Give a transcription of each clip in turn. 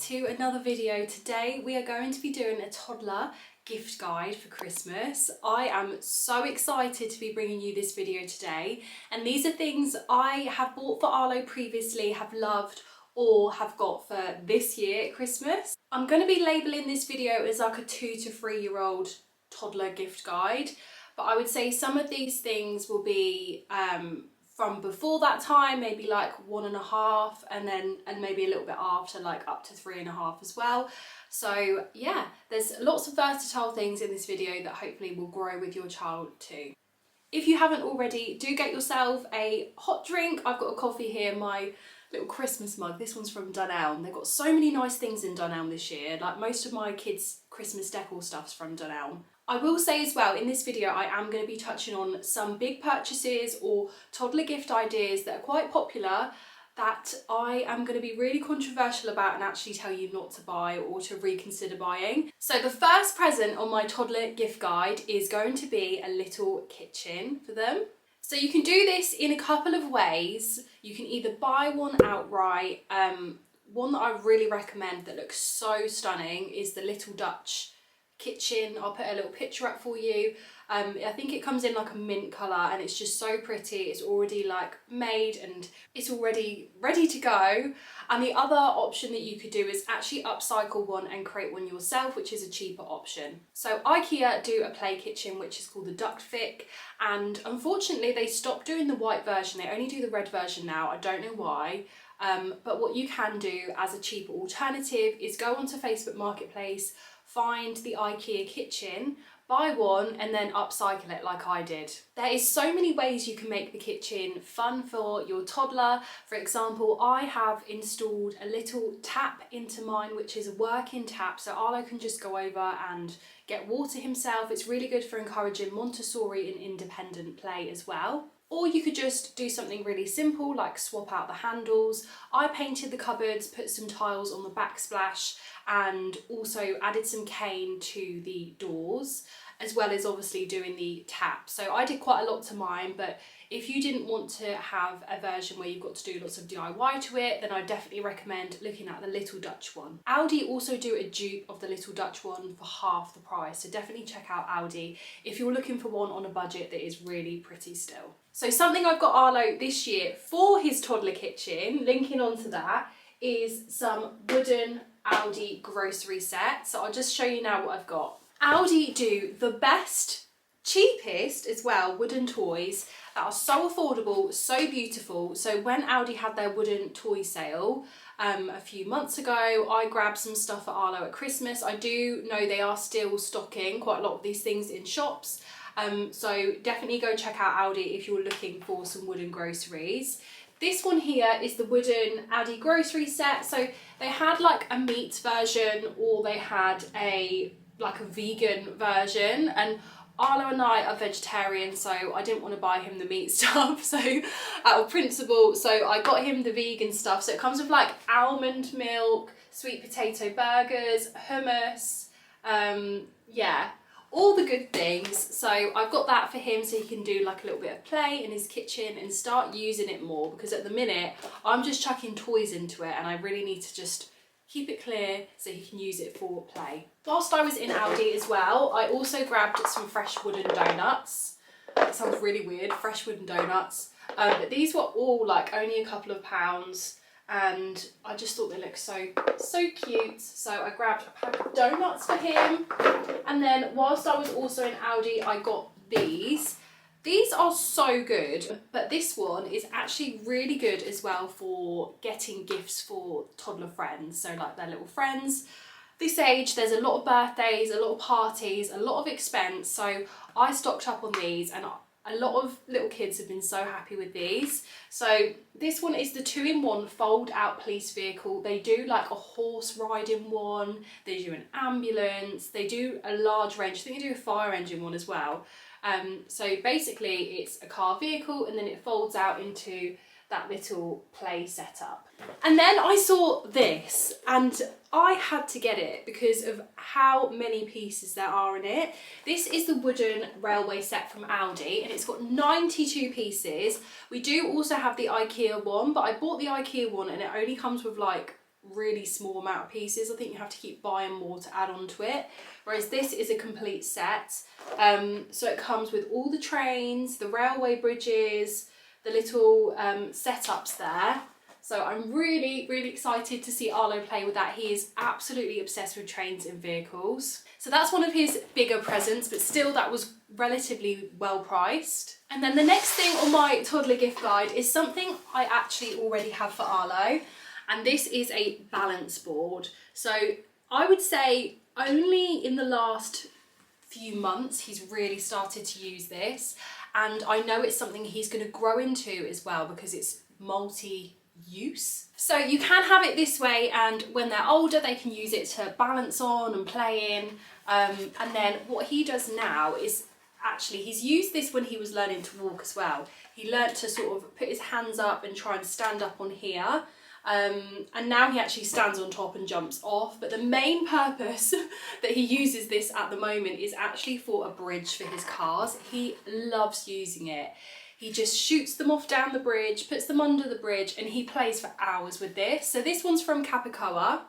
to another video. Today we are going to be doing a toddler gift guide for Christmas. I am so excited to be bringing you this video today, and these are things I have bought for Arlo previously, have loved, or have got for this year at Christmas. I'm going to be labelling this video as like a 2 to 3 year old toddler gift guide, but I would say some of these things will be from before that time, maybe like 1.5, and maybe a little bit after, like up to 3.5 as well. So yeah, there's lots of versatile things in this video that hopefully will grow with your child too. If you haven't already, do get yourself a hot drink. I've got a coffee here, my little Christmas mug. This one's from Dunelm. They've got so many nice things in Dunelm this year. Like most of my kids' Christmas decor stuff's from Dunelm. I will say as well, in this video I am going to be touching on some big purchases or toddler gift ideas that are quite popular that I am going to be really controversial about and actually tell you not to buy or to reconsider buying. So the first present on my toddler gift guide is going to be a little kitchen for them. So you can do this in a couple of ways. You can either buy one outright. One that I really recommend that looks so stunning is the Little Dutch kitchen. I'll put a little picture up for you. I think it comes in like a mint colour and it's just so pretty. It's already like made and it's already ready to go. And the other option that you could do is actually upcycle one and create one yourself, which is a cheaper option. So IKEA do a play kitchen which is called the TODDLER, and unfortunately they stopped doing the white version. They only do the red version now. I don't know why. But what you can do as a cheaper alternative is go onto Facebook Marketplace, find the IKEA kitchen, buy one and then upcycle it like I did. There is so many ways you can make the kitchen fun for your toddler. For example, I have installed a little tap into mine, which is a working tap, so Arlo can just go over and get water himself. It's really good for encouraging Montessori and independent play as well. Or you could just do something really simple like swap out the handles. I painted the cupboards, put some tiles on the backsplash, and also added some cane to the doors, as well as obviously doing the tap. So I did quite a lot to mine, but if you didn't want to have a version where you've got to do lots of DIY to it, then I definitely recommend looking at the Little Dutch one. Aldi also do a dupe of the Little Dutch one for half the price, so definitely check out Aldi if you're looking for one on a budget that is really pretty still. So something I've got Arlo this year for his toddler kitchen, linking onto that, is some wooden Aldi grocery set. So I'll just show you now what I've got. Aldi do the best, cheapest as well, wooden toys that are so affordable, so beautiful. So when Aldi had their wooden toy sale a few months ago, I grabbed some stuff for Arlo at Christmas. I do know they are still stocking quite a lot of these things in shops. So definitely go check out Aldi if you're looking for some wooden groceries. This one here is the wooden Aldi grocery set. So they had like a meat version, or they had a vegan version, and Arlo and I are vegetarian, so I didn't want to buy him the meat stuff, so out of principle, so I got him the vegan stuff. So it comes with like almond milk, sweet potato burgers, hummus, yeah, all the good things. So I've got that for him so he can do like a little bit of play in his kitchen and start using it more, because at the minute I'm just chucking toys into it and I really need to just keep it clear so he can use it for play. Whilst I was in Aldi as well, I also grabbed some fresh wooden donuts. That sounds really weird, fresh wooden donuts. But these were all like only a couple of pounds, and I just thought they looked so cute. So I grabbed a pack of donuts for him. And then whilst I was also in Aldi, I got these. These are so good, but this one is actually really good as well for getting gifts for toddler friends. So like their little friends. This age, there's a lot of birthdays, a lot of parties, a lot of expense. So I stocked up on these, and a lot of little kids have been so happy with these. So this one is the 2-in-1 fold out police vehicle. They do like a horse riding one, they do an ambulance, they do a large range. I think they do a fire engine one as well. So basically it's a car vehicle and then it folds out into that little play setup. And then I saw this and I had to get it because of how many pieces there are in it. This is the wooden railway set from Aldi and it's got 92 pieces. We do also have the IKEA one, but I bought the IKEA one and it only comes with like really small amount of pieces. I think you have to keep buying more to add on to it, whereas this is a complete set. So it comes with all the trains, the railway bridges, the little setups there. So I'm really, really excited to see Arlo play with that. He is absolutely obsessed with trains and vehicles. So that's one of his bigger presents, but still that was relatively well priced. And then the next thing on my toddler gift guide is something I actually already have for Arlo, and this is a balance board. So I would say only in the last few months he's really started to use this, and I know it's something he's going to grow into as well because it's multi-use. So you can have it this way, and when they're older they can use it to balance on and play in. And then what he does now is, actually he's used this when he was learning to walk as well. He learnt to sort of put his hands up and try and stand up on here. And now he actually stands on top and jumps off. But the main purpose that he uses this at the moment is actually for a bridge for his cars. He loves using it. He just shoots them off down the bridge, puts them under the bridge, and he plays for hours with this. So this one's from Capicoa.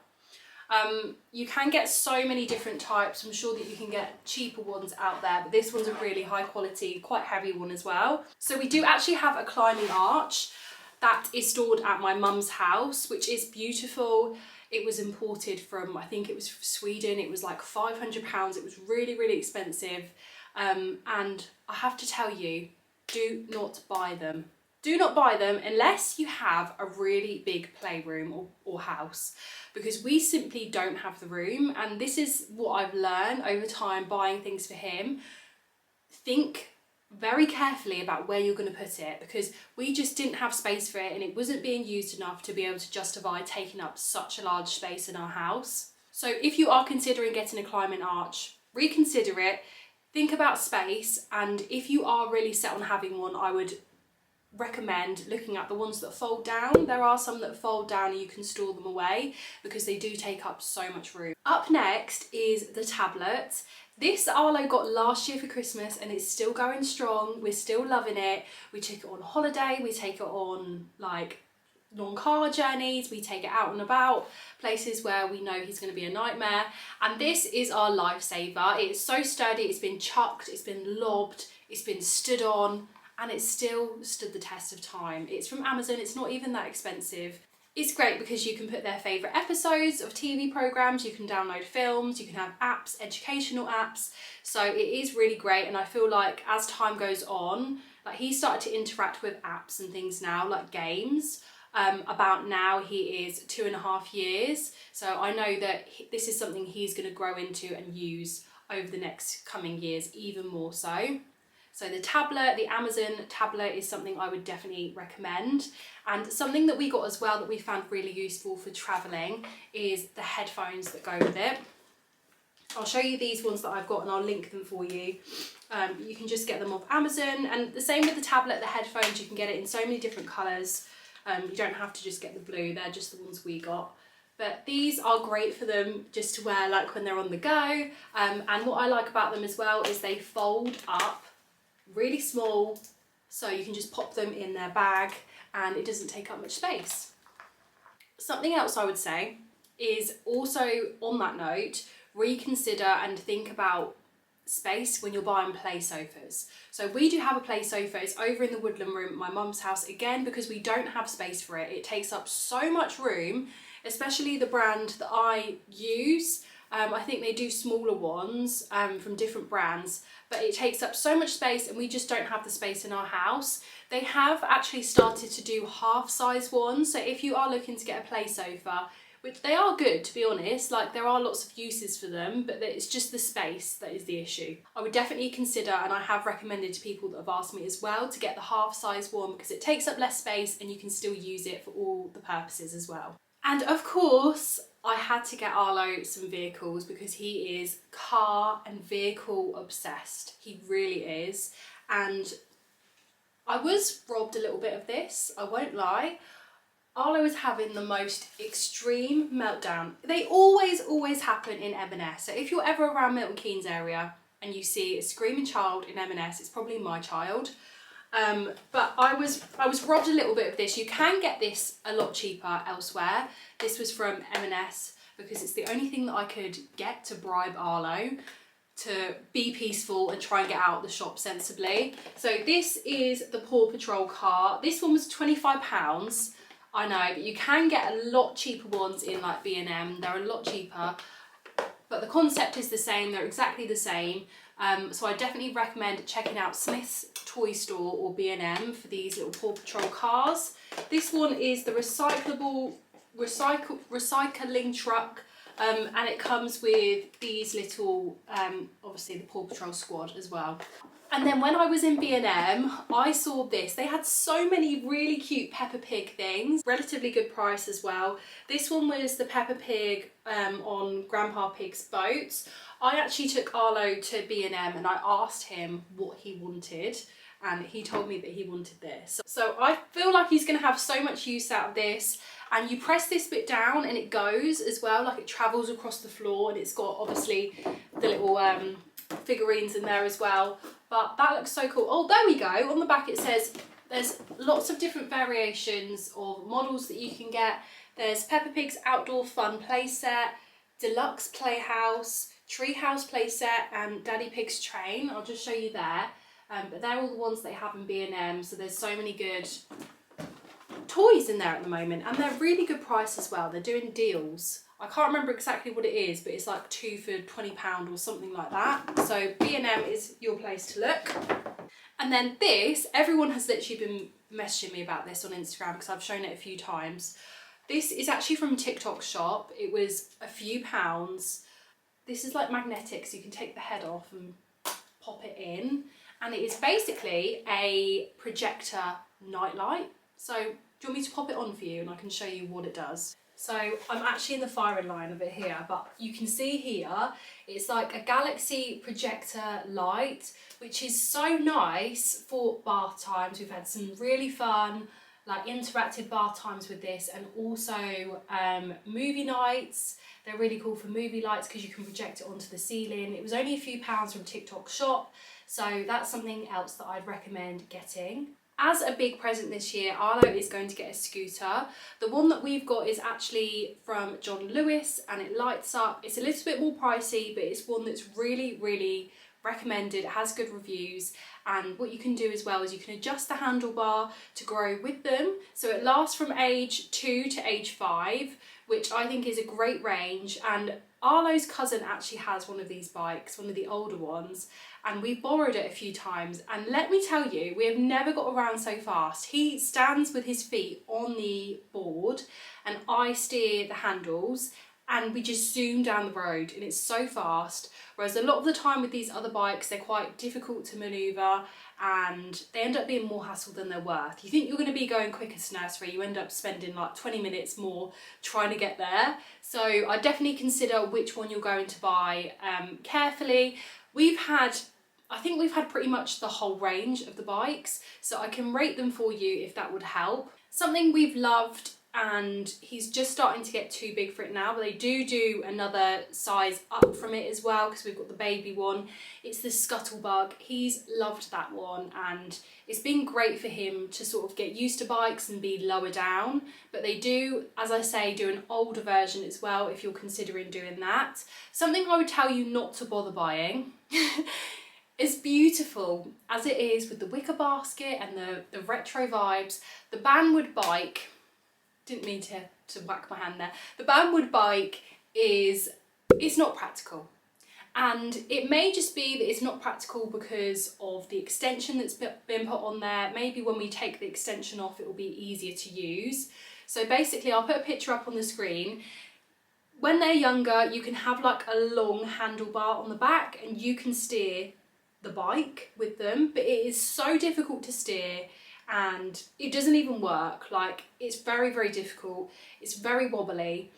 You can get so many different types. I'm sure that you can get cheaper ones out there, but this one's a really high quality, quite heavy one as well. So we do actually have a climbing arch that is stored at my mum's house, which is beautiful. It was imported from, I think it was Sweden. It was like £500. It was really, really expensive. And I have to tell you, do not buy them. Do not buy them unless you have a really big playroom or house, because we simply don't have the room. And this is what I've learned over time buying things for him. Think very carefully about where you're going to put it, because we just didn't have space for it and it wasn't being used enough to be able to justify taking up such a large space in our house. So if you are considering getting a climbing arch, reconsider it, think about space, and if you are really set on having one, I would recommend looking at the ones that fold down. There are some that fold down and you can store them away because they do take up so much room. Up next is the tablet. This Arlo got last year for Christmas and it's still going strong. We're still loving it. We took it on holiday, we take it on like long car journeys, we take it out and about places where we know he's going to be a nightmare, and this is our lifesaver. It's so sturdy, it's been chucked, it's been lobbed, it's been stood on, and it's still stood the test of time. It's from Amazon, it's not even that expensive. It's great because you can put their favourite episodes of TV programmes, you can download films, you can have apps, educational apps. So it is really great, and I feel like as time goes on, like he started to interact with apps and things now, like games. About now he is 2.5 years. So I know that this is something he's going to grow into and use over the next coming years even more so. So the tablet, the Amazon tablet, is something I would definitely recommend. And something that we got as well that we found really useful for travelling is the headphones that go with it. I'll show you these ones that I've got and I'll link them for you. You can just get them off Amazon, and the same with the tablet, the headphones, you can get it in so many different colours. You don't have to just get the blue, they're just the ones we got. But these are great for them just to wear like when they're on the go. And what I like about them as well is they fold up really small, so you can just pop them in their bag and it doesn't take up much space. Something else I would say is also on that note, reconsider and think about space when you're buying play sofas. So we do have a play sofa. It's over in the woodland room at my mum's house, again because we don't have space for it. It takes up so much room, especially the brand that I use. I think they do smaller ones from different brands, but it takes up so much space and we just don't have the space in our house. They have actually started to do half-size ones, so if you are looking to get a play sofa, which they are good to be honest, like there are lots of uses for them, but it's just the space that is the issue. I would definitely consider, and I have recommended to people that have asked me as well, to get the half-size one because it takes up less space and you can still use it for all the purposes as well. And of course, I had to get Arlo some vehicles because he is car and vehicle obsessed. He really is. And I was robbed a little bit of this, I won't lie. Arlo is having the most extreme meltdown. They always happen in M&S. So if you're ever around Milton Keynes area and you see a screaming child in M&S, it's probably my child. But I was robbed a little bit of this. You can get this a lot cheaper elsewhere. This was from M&S because it's the only thing that I could get to bribe Arlo to be peaceful and try and get out of the shop sensibly. So this is the Paw Patrol car. This one was £25. I know, but you can get a lot cheaper ones in like B&M. They're a lot cheaper, but the concept is the same. They're exactly the same. So I definitely recommend checking out Smith's Toy Store or B&M for these little Paw Patrol cars. This one is the recycling truck. And it comes with these little, obviously the Paw Patrol squad as well. And then when I was in B&M, I saw this. They had so many really cute Peppa Pig things, relatively good price as well. This one was the Peppa Pig on Grandpa Pig's boat. I actually took Arlo to B&M and I asked him what he wanted, and he told me that he wanted this. So I feel like he's gonna have so much use out of this. And you press this bit down and it goes as well, like it travels across the floor, and it's got obviously the little figurines in there as well. But that looks so cool. Oh, there we go. On the back it says there's lots of different variations of models that you can get. There's Peppa Pig's Outdoor Fun Playset, Deluxe Playhouse, Treehouse Playset, and Daddy Pig's Train. I'll just show you there. But they're all the ones they have in B&M, so there's so many good toys in there at the moment, and they're really good price as well. They're doing deals. I can't remember exactly what it is, but it's like 2 for £20 or something like that. So B&M is your place to look. And then this, everyone has literally been messaging me about this on Instagram because I've shown it a few times. This is actually from TikTok shop. It was a few pounds. This is like magnetic, so you can take the head off and pop it in. And it is basically a projector nightlight. So do you want me to pop it on for you and I can show you what it does? So I'm actually in the firing line of it here, but you can see here, it's like a galaxy projector light, which is so nice for bath times. We've had some really fun, like interactive bath times with this, and also movie nights. They're really cool for movie lights because you can project it onto the ceiling. It was only a few pounds from TikTok shop, so that's something else that I'd recommend getting. As a big present this year, Arlo is going to get a scooter. The one that we've got is actually from John Lewis and it lights up. It's a little bit more pricey, but it's one that's really, really recommended. It has good reviews, and what you can do as well is you can adjust the handlebar to grow with them. So it lasts from age 2 to age 5, which I think is a great range. And Arlo's cousin actually has one of these bikes, one of the older ones, and we've borrowed it a few times, and let me tell you, we have never got around so fast. He stands with his feet on the board and I steer the handles, and we just zoom down the road and it's so fast. Whereas a lot of the time with these other bikes, they're quite difficult to manoeuvre and they end up being more hassle than they're worth. You think you're going to be going quicker to nursery, you end up spending like 20 minutes more trying to get there. So I definitely consider which one you're going to buy carefully. I think we've had pretty much the whole range of the bikes, so I can rate them for you if that would help. Something we've loved, and he's just starting to get too big for it now, but they do another size up from it as well because we've got the baby one. It's the Scuttlebug. He's loved that one, and it's been great for him to sort of get used to bikes and be lower down. But they do, as I say, do an older version as well if you're considering doing that. Something I would tell you not to bother buying. It's beautiful as it is with the wicker basket and the retro vibes. The Banwood bike, didn't mean to whack my hand there. The Banwood bike it's not practical. And it may just be that it's not practical because of the extension that's been put on there. Maybe when we take the extension off, it will be easier to use. So basically, I'll put a picture up on the screen. When they're younger, you can have like a long handlebar on the back and you can steer the bike with them, but it is so difficult to steer and it doesn't even work. Like, it's very, very difficult. It's very wobbly.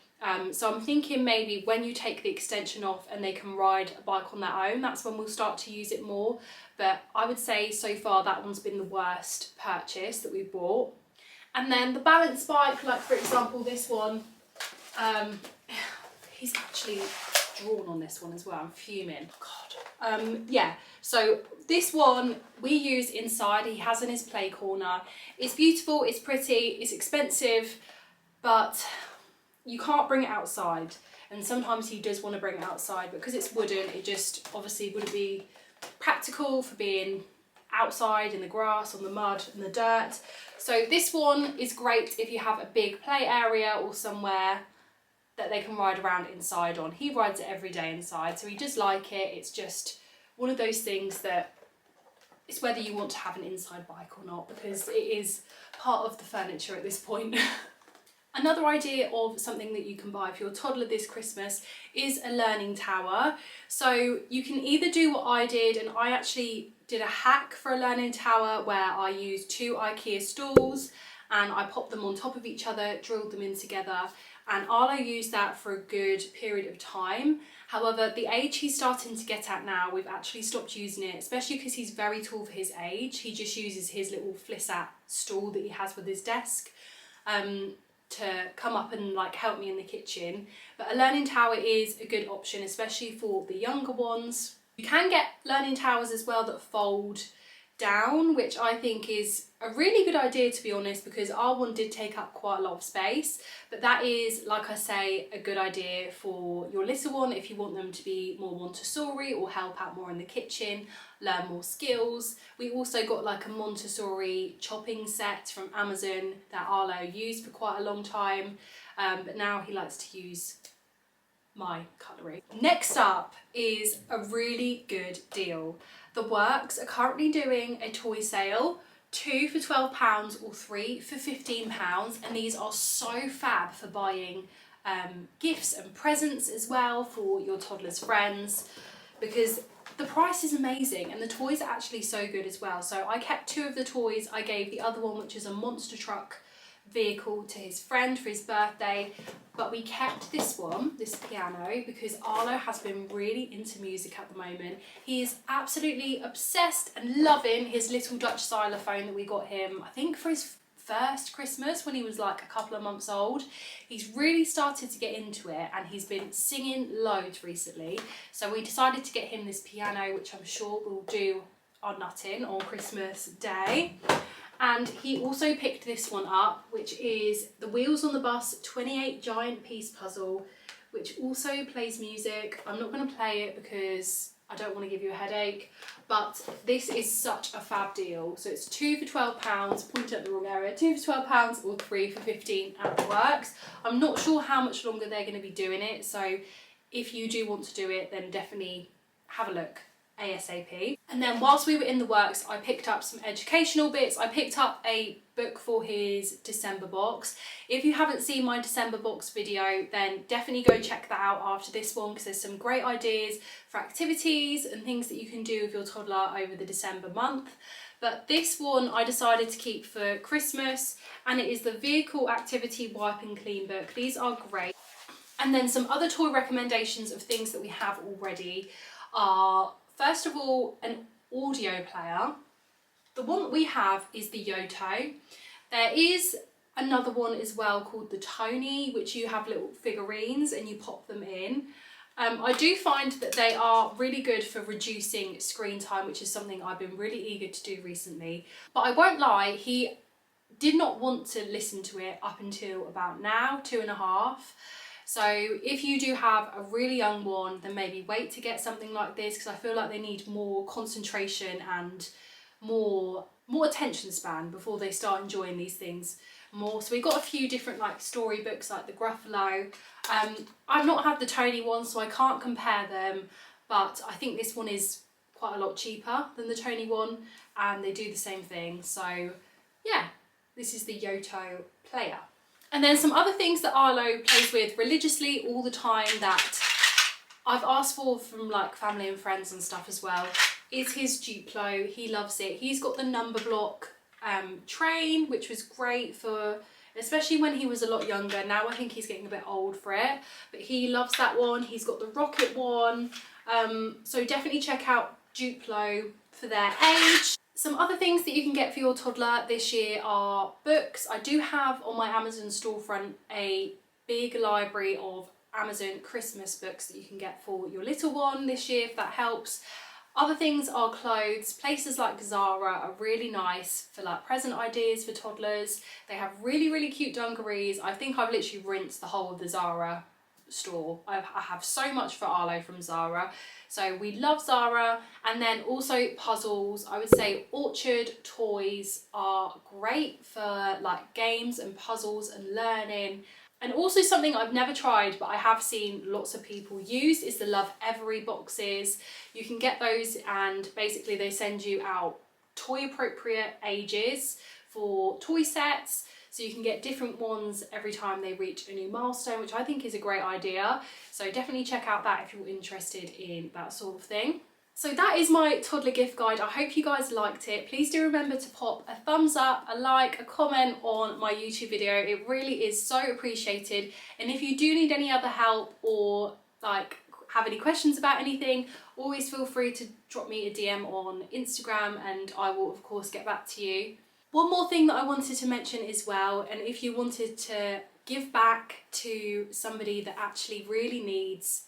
So I'm thinking maybe when you take the extension off and they can ride a bike on their own, that's when we'll start to use it more. But I would say so far that one's been the worst purchase that we've bought. And then the balance bike, like for example this one, he's actually drawn on this one as well. I'm fuming. God. Yeah, so this one we use inside. He has in his play corner. It's beautiful, it's pretty, it's expensive, but you can't bring it outside. And sometimes he does want to bring it outside, but because it's wooden, it just obviously wouldn't be practical for being outside in the grass, on the mud and the dirt. So this one is great if you have a big play area or somewhere that they can ride around inside on. He rides it every day inside, so he does like it. It's just one of those things that it's whether you want to have an inside bike or not, because it is part of the furniture at this point. Another idea of something that you can buy for your toddler this Christmas is a learning tower. So you can either do what I did, and I actually did a hack for a learning tower where I used 2 IKEA stools and I popped them on top of each other, drilled them in together, and Arlo used that for a good period of time. However, the age he's starting to get at now, we've actually stopped using it, especially because he's very tall for his age. He just uses his little flissat stool that he has with his desk to come up and like help me in the kitchen. But a learning tower is a good option, especially for the younger ones. You can get learning towers as well that fold down, which I think is a really good idea, to be honest, because our one did take up quite a lot of space. But that is, like I say, a good idea for your little one if you want them to be more Montessori or help out more in the kitchen, learn more skills. We also got like a Montessori chopping set from Amazon that Arlo used for quite a long time, but now he likes to use my cutlery. Next up is a really good deal. The Works are currently doing a toy sale, 2 for £12 or 3 for £15, and these are so fab for buying gifts and presents as well for your toddler's friends, because the price is amazing and the toys are actually so good as well. So I kept 2 of the toys. I gave the other one, which is a monster truck vehicle, to his friend for his birthday, but we kept this one, this piano, because Arlo has been really into music at the moment. He is absolutely obsessed and loving his little Dutch xylophone that we got him, I think for his first Christmas when he was like a couple of months old. He's really started to get into it and he's been singing loads recently, so we decided to get him this piano, which I'm sure we'll do our nutting on Christmas Day. And he also picked this one up, which is the Wheels on the Bus 28 giant piece puzzle, which also plays music. I'm not going to play it because I don't want to give you a headache, but this is such a fab deal. So it's 2 for £12, pointed at the wrong area, 2 for £12 or 3 for £15 at the Works. I'm not sure how much longer they're going to be doing it, so if you do want to do it, then definitely have a look ASAP. And then whilst we were in the Works, I picked up some educational bits. I picked up a book for his December box. If you haven't seen my December box video, then definitely go check that out after this one, because there's some great ideas for activities and things that you can do with your toddler over the December month. But this one I decided to keep for Christmas, and it is the Vehicle Activity Wipe and Clean book. These are great. And then some other toy recommendations of things that we have already are, first of all, an audio player. The one that we have is the Yoto. There is another one as well called the Tony, which you have little figurines and you pop them in. I do find that they are really good for reducing screen time, which is something I've been really eager to do recently. But I won't lie, he did not want to listen to it up until about now, 2.5. So if you do have a really young one, then maybe wait to get something like this, because I feel like they need more concentration and more attention span before they start enjoying these things more. So we've got a few different like storybooks, like the Gruffalo. I've not had the Tony one, so I can't compare them, but I think this one is quite a lot cheaper than the Tony one, and they do the same thing. So yeah, this is the Yoto player. And then some other things that Arlo plays with religiously all the time that I've asked for from like family and friends and stuff as well is his Duplo. He loves it. He's got the number block train, which was great for, especially when he was a lot younger. Now I think he's getting a bit old for it, but he loves that one. He's got the rocket one. So definitely check out Duplo for their age. Some other things that you can get for your toddler this year are books. I do have on my Amazon storefront a big library of Amazon Christmas books that you can get for your little one this year, if that helps. Other things are clothes. Places like Zara are really nice for like present ideas for toddlers. They have really cute dungarees. I think I've literally rinsed the whole of the Zara store. I have so much for Arlo from Zara, so we love Zara. And then also puzzles. I would say Orchard toys are great for like games and puzzles and learning. And also something I've never tried but I have seen lots of people use is the Love Every boxes. You can get those and basically they send you out toy appropriate ages for toy sets. So you can get different ones every time they reach a new milestone, which I think is a great idea. So definitely check out that if you're interested in that sort of thing. So that is my toddler gift guide. I hope you guys liked it. Please do remember to pop a thumbs up, a like, a comment on my YouTube video. It really is so appreciated. And if you do need any other help or like have any questions about anything, always feel free to drop me a DM on Instagram and I will of course get back to you. One more thing that I wanted to mention as well, and if you wanted to give back to somebody that actually really needs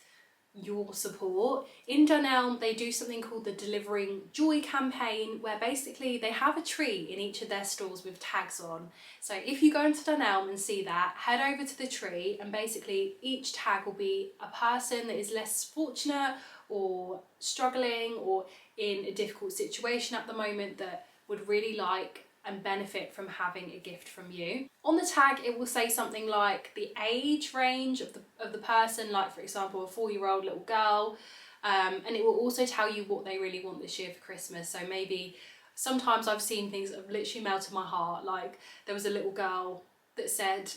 your support, in Dunelm they do something called the Delivering Joy campaign, where basically they have a tree in each of their stores with tags on. So if you go into Dunelm and see that, head over to the tree and basically each tag will be a person that is less fortunate or struggling or in a difficult situation at the moment that would really like and benefit from having a gift from you. On the tag it will say something like the age range of the person, like for example a 4-year-old little girl, and it will also tell you what they really want this year for Christmas. So maybe sometimes I've seen things that have literally melted my heart, like there was a little girl that said,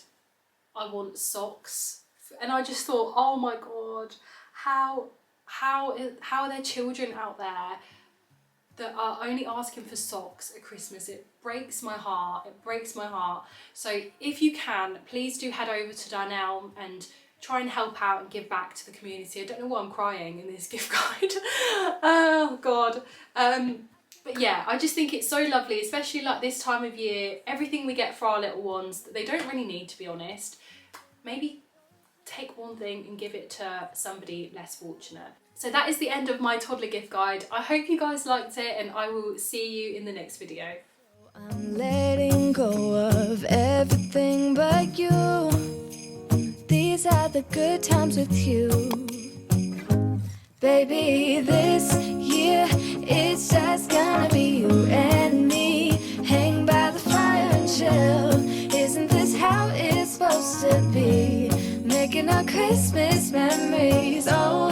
I want socks, and I just thought, oh my god, how are there children out there that are only asking for socks at Christmas? It breaks my heart, it breaks my heart. So if you can, please do head over to Dunelm and try and help out and give back to the community. I don't know why I'm crying in this gift guide. Oh god. But yeah, I just think it's so lovely, especially like this time of year, everything we get for our little ones that they don't really need, to be honest. Maybe take one thing and give it to somebody less fortunate. So that is the end of my toddler gift guide. I hope you guys liked it and I will see you in the next video. I'm letting go of everything but you. These are the good times with you. Baby, this year it's just gonna be you and me. Hang by the fire and chill. Isn't this how it's supposed to be? Making our Christmas memories. Oh,